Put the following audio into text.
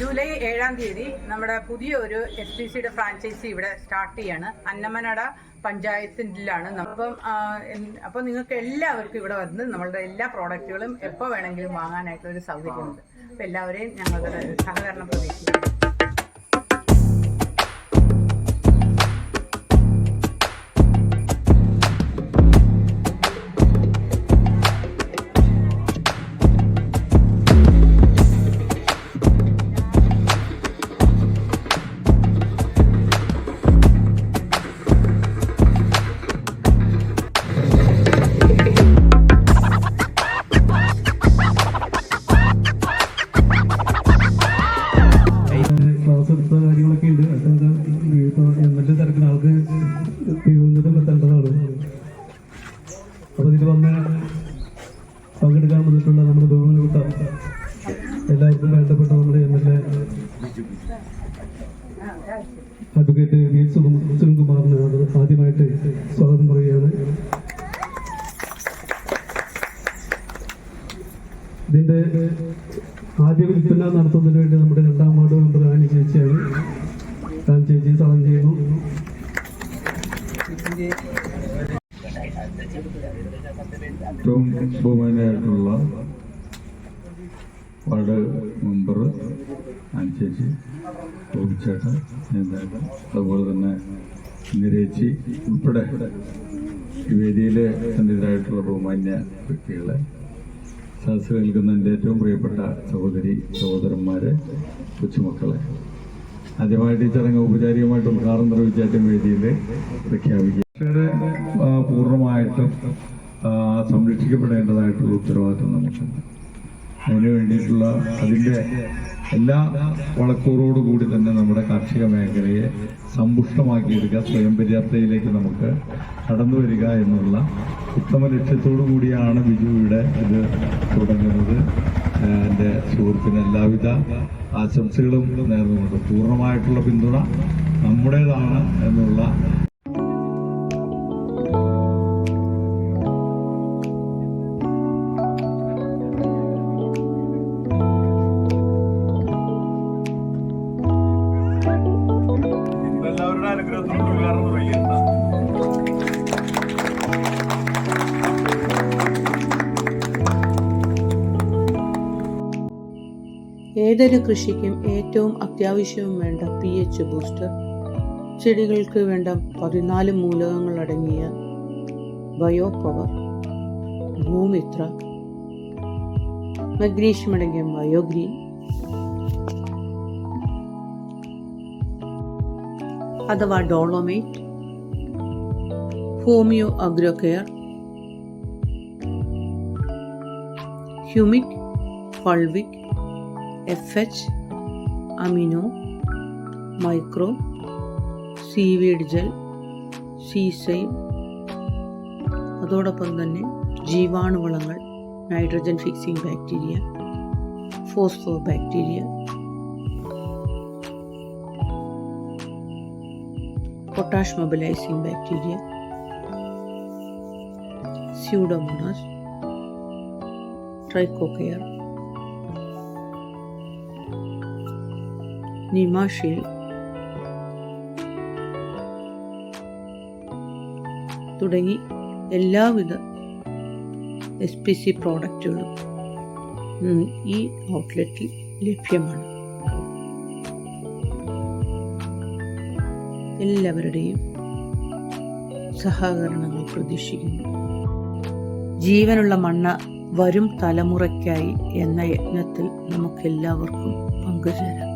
July 7-ാം തീയതി നമ്മുടെ പുതിയ ഒരു SPCയുടെ ഫ്രാഞ്ചൈസി ഇവിടെ സ്റ്റാർട്ട് ചെയ്യാണ്. അന്നമനട പഞ്ചായത്തിലാണ്. അപ്പം നിങ്ങൾക്ക് എല്ലാവർക്കും ഇവിടെ വന്ന് നമ്മളുടെ എല്ലാ പ്രോഡക്റ്റുകളും എപ്പോൾ വേണമെങ്കിലും വാങ്ങാനായിട്ടുള്ളൊരു സൗകര്യമുണ്ട്. അപ്പോൾ എല്ലാവരെയും ഞങ്ങളുടെ സഹകരണം പ്രതീക്ഷിക്കുന്നു. അപ്പോൾ ഇതിൽ വന്ന് പങ്കെടുക്കാൻ വന്നിട്ടുള്ള നമ്മുടെ ബഹുമാനപ്പെട്ട എല്ലാവർക്കും വേണ്ടപ്പെട്ട നമ്മുടെ MLA അഡ്വക്കേറ്റ് വി സുനിൽകുമാറിന് ആദ്യമായിട്ട് സ്വാഗതം പറയുകയാണ്. ഇതിന്റെ ആദ്യ വിൽപ്പന നടത്തുന്നതിന് വേണ്ടി നമ്മുടെ 2ാം വാർഡ് മെമ്പർ ആനി ചേച്ചിയാണ്. ചേച്ചി സ്വാഗതം ചെയ്യുന്നു. ഏറ്റവും ബഹുമാനായിട്ടുള്ള വാർഡ് മെമ്പർ അനുസരിച്ച് ചേട്ടൻ നേതാക്കൾ, അതുപോലെ തന്നെ നിരേച്ചി ഉൾപ്പെടെ ഈ വേദിയിലെ സന്നിധരായിട്ടുള്ള ബഹുമാന്യ വ്യക്തികളെ, സദസ്സിൽ നിൽക്കുന്ന എൻ്റെ ഏറ്റവും പ്രിയപ്പെട്ട സഹോദരി സഹോദരന്മാരെ, കൊച്ചുമക്കളെ, ആദ്യമായിട്ട് ഈ ചടങ്ങ് ഔപചാരികമായിട്ട് ഉദ്ഘാടനം നിർവഹിച്ചായിട്ടും വേദിയിൽ പ്രഖ്യാപിക്കുക. പൂർണ്ണമായിട്ടും സംരക്ഷിക്കപ്പെടേണ്ടതായിട്ടുള്ള ഉത്തരവാദിത്വം നമുക്കുണ്ട്. അതിന് വേണ്ടിയിട്ടുള്ള അതിൻ്റെ എല്ലാ വളക്കൂറോടുകൂടി തന്നെ നമ്മുടെ കാർഷിക മേഖലയെ സമ്പുഷ്ടമാക്കിയെടുക്കുക, സ്വയം പര്യാപ്തതയിലേക്ക് നമുക്ക് കടന്നു വരിക എന്നുള്ള ഉത്തമ ലക്ഷ്യത്തോടു കൂടിയാണ് ബിജുവിടെ ഇത് തുടങ്ങുന്നത്. എൻ്റെ സുഹൃത്തിന് എല്ലാവിധ ആശംസകളും നേർന്നുകൊണ്ട് പൂർണ്ണമായിട്ടുള്ള പിന്തുണ നമ്മുടേതാണ് എന്നുള്ള എല്ലാവരുടെ അനുഗ്രഹത്തിനോട് ഉയർന്നു തുടങ്ങിയിട്ടുണ്ട്. ഏതൊരു കൃഷിക്കും ഏറ്റവും അത്യാവശ്യവും വേണ്ട pH ബൂസ്റ്റർ, ചെടികൾക്ക് വേണ്ട 14 മൂലകങ്ങൾ അടങ്ങിയ ബയോ പവർ, ഭൂമിത്ര, മഗ്നീഷ്യം അടങ്ങിയ ബയോഗ്രീൻ, അഥവാ dolomite, homeo agro care, humic, fulvic, FH, amino, micro, seaweed gel, സീസൈം, അതോടൊപ്പം തന്നെ ജീവാണുവളങ്ങൾ, nitrogen fixing bacteria, phospho bacteria, potash mobilising bacteria, pseudomonas, Trichocare, നിമാഷീൽ തുടങ്ങി എല്ലാവിധ SPC പ്രോഡക്റ്റുകളും ഈ ഔട്ട്ലെറ്റിൽ ലഭ്യമാണ്. എല്ലാവരുടെയും സഹകരണങ്ങൾ പ്രതീക്ഷിക്കുന്നു. ജീവനുള്ള മണ്ണ് വരും തലമുറയ്ക്കായി എന്ന യജ്ഞത്തിൽ നമുക്കെല്ലാവർക്കും പങ്കുചേരാം.